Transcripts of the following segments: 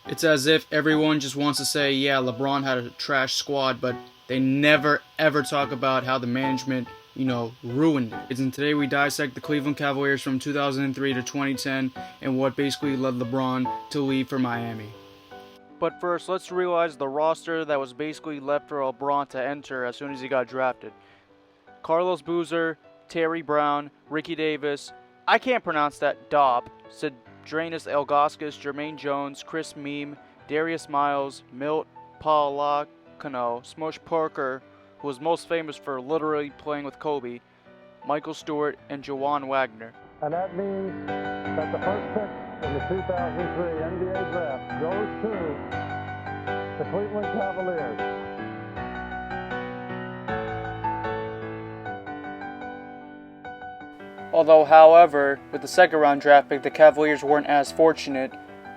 It's as if everyone just wants to say, yeah, LeBron had a trash squad, but they never ever talk about how the management, ruined it. And today we dissect the Cleveland Cavaliers from 2003 to 2010 and what basically led LeBron to leave for Miami. But first, let's realize the roster that was basically left for LeBron to enter as soon as he got drafted. Carlos Boozer, Terry Brown, Ricky Davis, I can't pronounce that, Dob, Cedranus Ilgauskas, Jermaine Jones, Chris Meme, Darius Miles, Milt Palakano, Smush Parker, who was most famous for literally playing with Kobe, Michael Stewart, and Jawan Wagner. And that means that the first pick in the 2003 NBA draft goes to the Cleveland Cavaliers. Although, however, with the second round draft pick, the Cavaliers weren't as fortunate,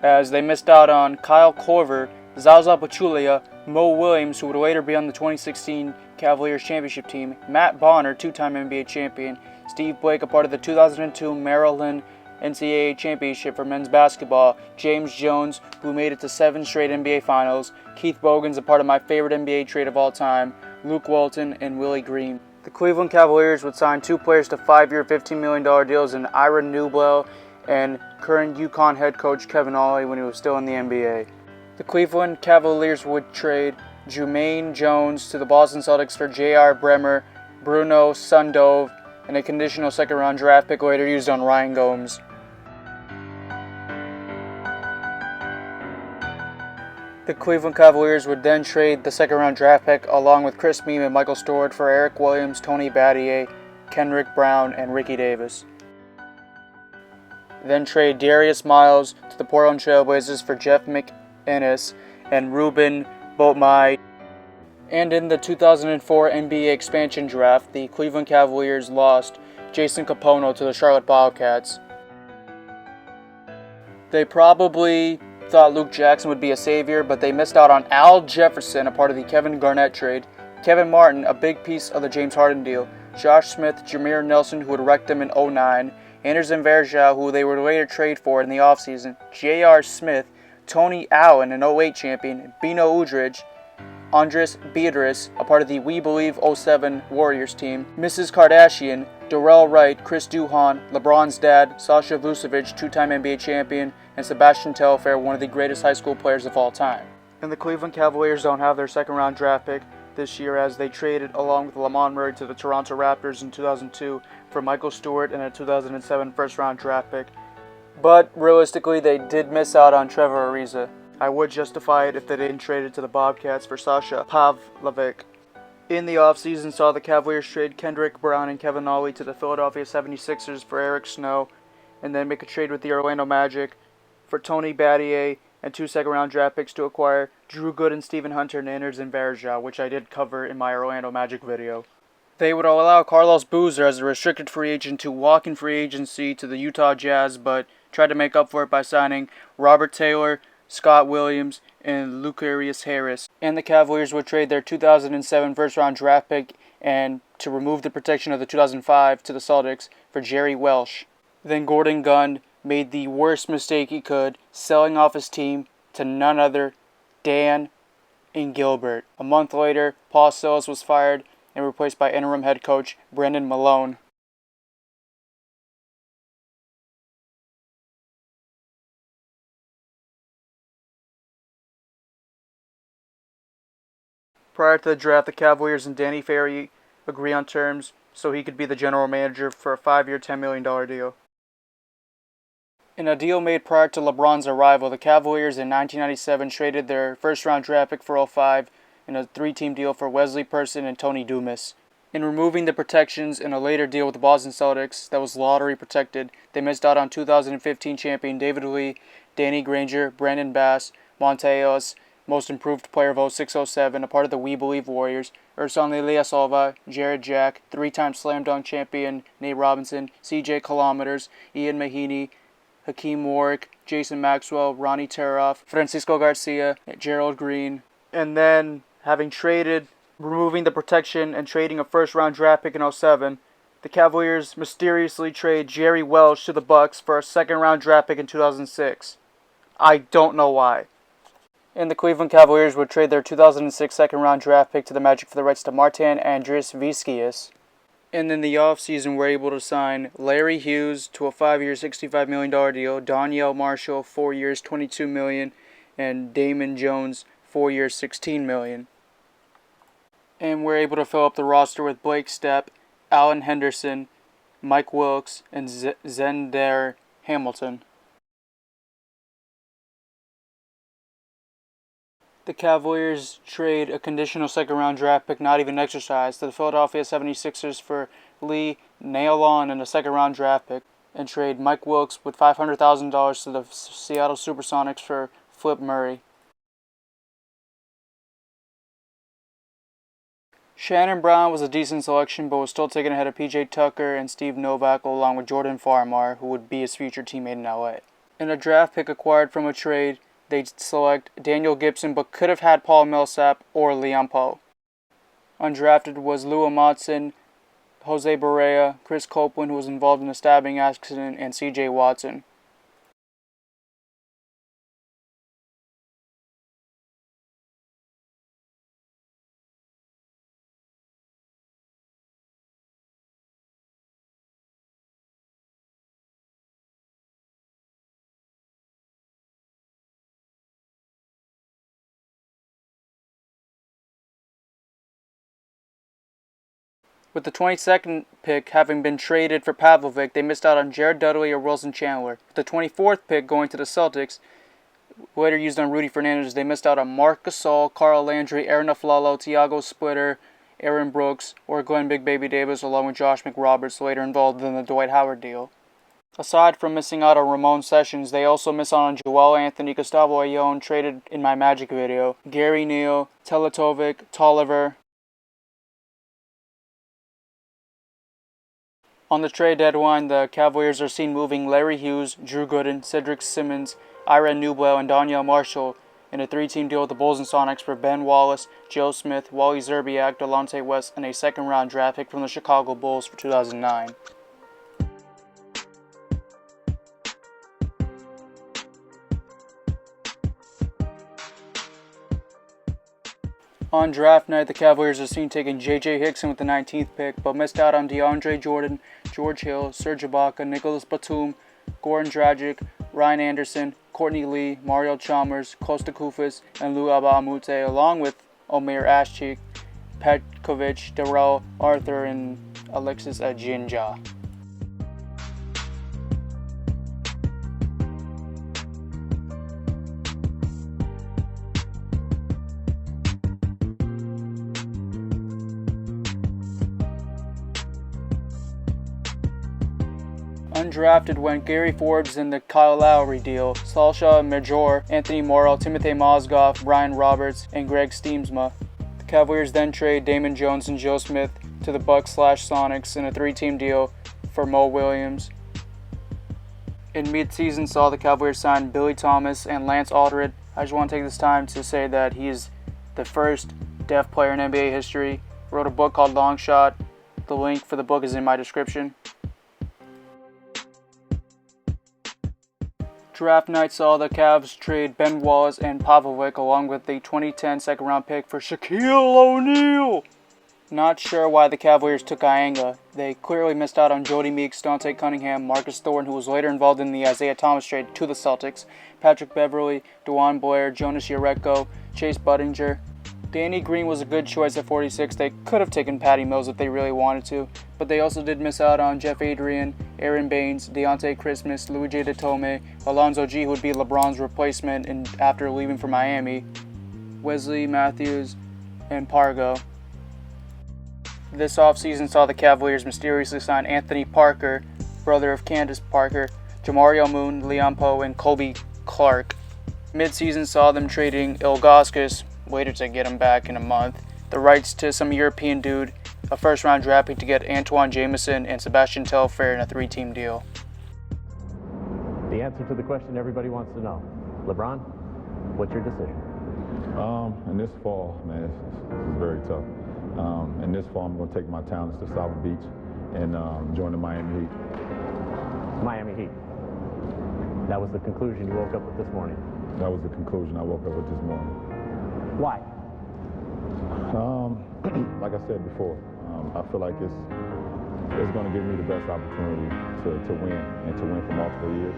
as they missed out on Kyle Korver, Zaza Pachulia, Mo Williams, who would later be on the 2016 Cavaliers championship team, Matt Bonner, two-time NBA champion, Steve Blake, a part of the 2002 Maryland NCAA championship for men's basketball, James Jones, who made it to 7 straight NBA finals, Keith Bogan's a part of my favorite NBA trade of all time, Luke Walton, and Willie Green. The Cleveland Cavaliers would sign 2 players to 5-year, $15 million deals in Ira Newblow and current UConn head coach Kevin Ollie when he was still in the NBA. The Cleveland Cavaliers would trade Jermaine Jones to the Boston Celtics for J.R. Bremer, Bruno Sundove, and a conditional second-round draft pick later used on Ryan Gomes. The Cleveland Cavaliers would then trade the second-round draft pick along with Chris Meme and Michael Stewart for Eric Williams, Tony Battier, Kendrick Brown, and Ricky Davis. Then trade Darius Miles to the Portland Trail Blazers for Jeff McInnes and Ruben Boatmai. And in the 2004 NBA expansion draft, the Cleveland Cavaliers lost Jason Kapono to the Charlotte Bobcats. They probably thought Luke Jackson would be a savior, but they missed out on Al Jefferson, a part of the Kevin Garnett trade, Kevin Martin, a big piece of the James Harden deal, Josh Smith, Jameer Nelson, who had wrecked them in 2009, Anderson Varejao, who they would later trade for in the offseason, J.R. Smith, Tony Allen, an 2008 champion, Bino Udrih, Andres Beatrice, a part of the We Believe 07 Warriors team, Mrs. Kardashian, Darrell Wright, Chris Duhon, LeBron's dad, Sasha Vucevic, two-time NBA champion, and Sebastian Telfair, one of the greatest high school players of all time. And the Cleveland Cavaliers don't have their second-round draft pick this year, as they traded along with Lamont Murray to the Toronto Raptors in 2002 for Michael Stewart and a 2007 first-round draft pick. But realistically, they did miss out on Trevor Ariza. I would justify it if they didn't trade it to the Bobcats for Sasha Pavlovic. In the offseason, saw the Cavaliers trade Kendrick Brown and Kevin Ollie to the Philadelphia 76ers for Eric Snow, and then make a trade with the Orlando Magic for Tony Battier and 2 second-round draft picks to acquire Drew Gooden, Stephen Hunter, and Anderson Varejao, which I did cover in my Orlando Magic video. They would allow Carlos Boozer as a restricted free agent to walk in free agency to the Utah Jazz, but tried to make up for it by signing Robert Taylor, Scott Williams, and Lucarius Harris. And the Cavaliers would trade their 2007 first-round draft pick and to remove the protection of the 2005 to the Celtics for Jerry Welsh. Then Gordon Gunn made the worst mistake he could, selling off his team to none other Dan and Gilbert. A month later, Paul Silas was fired and replaced by interim head coach Brendan Malone. Prior to the draft, the Cavaliers and Danny Ferry agree on terms so he could be the general manager for a 5-year, $10 million deal. In a deal made prior to LeBron's arrival, the Cavaliers in 1997 traded their first-round draft pick for 2005 in a 3-team deal for Wesley Person and Tony Dumas. In removing the protections in a later deal with the Boston Celtics that was lottery protected, they missed out on 2015 champion David Lee, Danny Granger, Brandon Bass, Monteos, Most Improved Player of 06-07, a part of the We Believe Warriors, Ersan Ilyasova, Jared Jack, 3-time Slam Dunk champion Nate Robinson, CJ Kilometers, Ian Mahaney, Hakeem Warwick, Jason Maxwell, Ronnie Teroff, Francisco Garcia, Gerald Green. And then, removing the protection and trading a first-round draft pick in 2007, the Cavaliers mysteriously trade Jerry Welsh to the Bucks for a second-round draft pick in 2006. I don't know why. And the Cleveland Cavaliers would trade their 2006 second-round draft pick to the Magic for the rights to Martin Andrius. And in the offseason, we're able to sign Larry Hughes to a 5-year, $65 million deal, Donyell Marshall, 4 years, $22 million, and Damon Jones, 4 years, $16 million. And we're able to fill up the roster with Blake Stepp, Allen Henderson, Mike Wilkes, and Zender Hamilton. The Cavaliers trade a conditional second-round draft pick not even exercised to the Philadelphia 76ers for Lee Nailon and a second-round draft pick, and trade Mike Wilkes with $500,000 to the Seattle Supersonics for Flip Murray. Shannon Brown was a decent selection, but was still taken ahead of P.J. Tucker and Steve Novak, along with Jordan Farmar, who would be his future teammate in LA. In a draft pick acquired from a trade, they'd select Daniel Gibson, but could have had Paul Millsap or Liam Poe. Undrafted was Lua Matson, Jose Barea, Chris Copeland, who was involved in a stabbing accident, and C.J. Watson. With the 22nd pick having been traded for Pavlovic, they missed out on Jared Dudley or Wilson Chandler. With the 24th pick going to the Celtics, later used on Rudy Fernandez, they missed out on Marc Gasol, Carl Landry, Aaron Aflalo, Tiago Splitter, Aaron Brooks, or Glenn Big Baby Davis, along with Josh McRoberts, later involved in the Dwight Howard deal. Aside from missing out on Ramon Sessions, they also miss out on Joel Anthony, Gustavo Ayllón, traded in my Magic video, Gary Neal, Teletovic, Tolliver. On the trade deadline, the Cavaliers are seen moving Larry Hughes, Drew Gooden, Cedric Simmons, Ira Newbell, and Donyell Marshall in a 3-team deal with the Bulls and Sonics for Ben Wallace, Joe Smith, Wally Szczerbiak, Delonte West, and a second-round draft pick from the Chicago Bulls for 2009. On draft night, the Cavaliers are seen taking J.J. Hickson with the 19th pick, but missed out on DeAndre Jordan, George Hill, Serge Ibaka, Nicholas Batum, Goran Dragic, Ryan Anderson, Courtney Lee, Mario Chalmers, Kosta Koufos, and Lou Abba-Amute, along with Omer Ashchik, Petkovic, Darrell Arthur, and Alexis Ajinja. Undrafted went Gary Forbes in the Kyle Lowry deal, Salsha Major, Anthony Morrell, Timothy Mozgov, Brian Roberts, and Greg Steemsma. The Cavaliers then trade Damon Jones and Joe Smith to the Bucks/Sonics in a 3-team deal for Mo Williams. In mid-season saw the Cavaliers sign Billy Thomas and Lance Aldred. I just want to take this time to say that he's the first deaf player in NBA history. Wrote a book called Long Shot. The link for the book is in my description. Draft night saw the Cavs trade Ben Wallace and Pavlovic along with the 2010 second-round pick for Shaquille O'Neal. Not sure why the Cavaliers took Ianga. They clearly missed out on Jody Meeks, Dante Cunningham, Marcus Thornton, who was later involved in the Isaiah Thomas trade to the Celtics, Patrick Beverley, DeJuan Blair, Jonas Jerebko, Chase Budinger. Danny Green was a good choice at 46. They could have taken Patty Mills if they really wanted to, but they also did miss out on Jeff Adrian, Aaron Baines, Deontay Christmas, Luigi Datome, Alonzo G, who would be LeBron's replacement after leaving for Miami, Wesley Matthews, and Pargo. This offseason saw the Cavaliers mysteriously sign Anthony Parker, brother of Candace Parker, Jamario Moon, Liam Poe, and Kobe Clark. Mid-season saw them trading Ilgauskas, later to get him back in a month, the rights to some European dude, a first-round draft pick to get Antoine Jameson and Sebastian Telfair in a 3-team deal. The answer to the question everybody wants to know. LeBron, what's your decision? In this fall, man, it's very tough. In this fall, I'm going to take my talents to South Beach and join the Miami Heat. Miami Heat. That was the conclusion you woke up with this morning. that was the conclusion I woke up with this morning. Why? Like I said before, I feel like it's going to give me the best opportunity to win and to win for multiple years.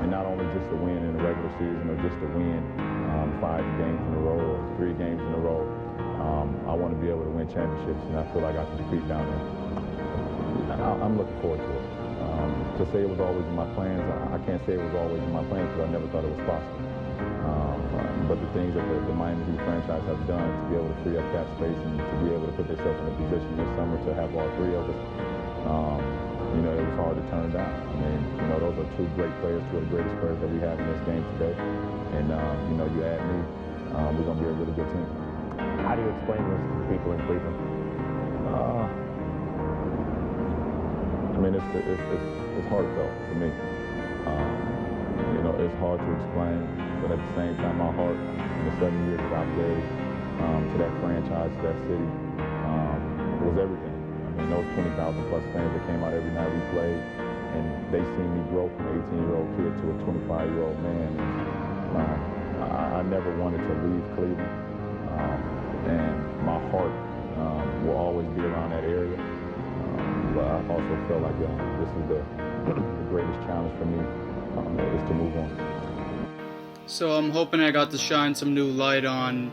And not only just to win in the regular season or just to win 5 games in a row or 3 games in a row. I want to be able to win championships, and I feel like I can compete down there. I'm looking forward to it. To say it was always in my plans, I can't say it was always in my plans because I never thought it was possible. But the things that the Miami Heat franchise has done to be able to free up cap space and to be able to put themselves in a position this summer to have all 3 of us, you know, it was hard to turn down. I mean, you know, those are 2 great players, 2 of the greatest players that we have in this game today. And, you know, you add me, we're going to be a really good team. How do you explain this to people in Cleveland? I mean, it's heartfelt for me. You know, it's hard to explain, but at the same time, my heart in the 7 years that I played to that franchise, to that city, was everything. I mean, those 20,000 plus fans that came out every night we played, and they seen me grow from an 18-year-old kid to a 25-year-old man. I never wanted to leave Cleveland, and my heart will always be around that area. But I also feel like this is the greatest challenge for me is to move on. So I'm hoping I got to shine some new light on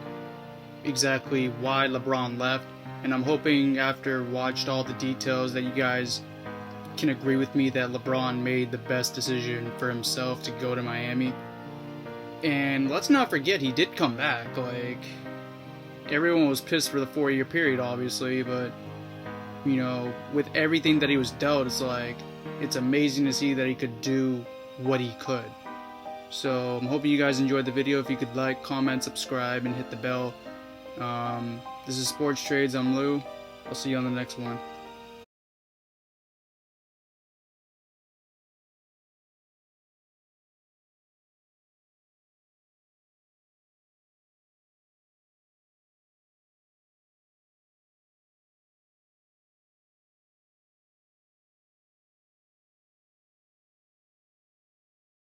exactly why LeBron left, and I'm hoping after watched all the details that you guys can agree with me that LeBron made the best decision for himself to go to Miami. And let's not forget, he did come back. Like, everyone was pissed for the 4-year period, obviously, but you know, with everything that he was dealt, it's like, it's amazing to see that he could do what he could. So I'm hoping you guys enjoyed the video. If you could like, comment, subscribe, and hit the bell. This is Sports Trades. I'm Lou. I'll see you on the next one.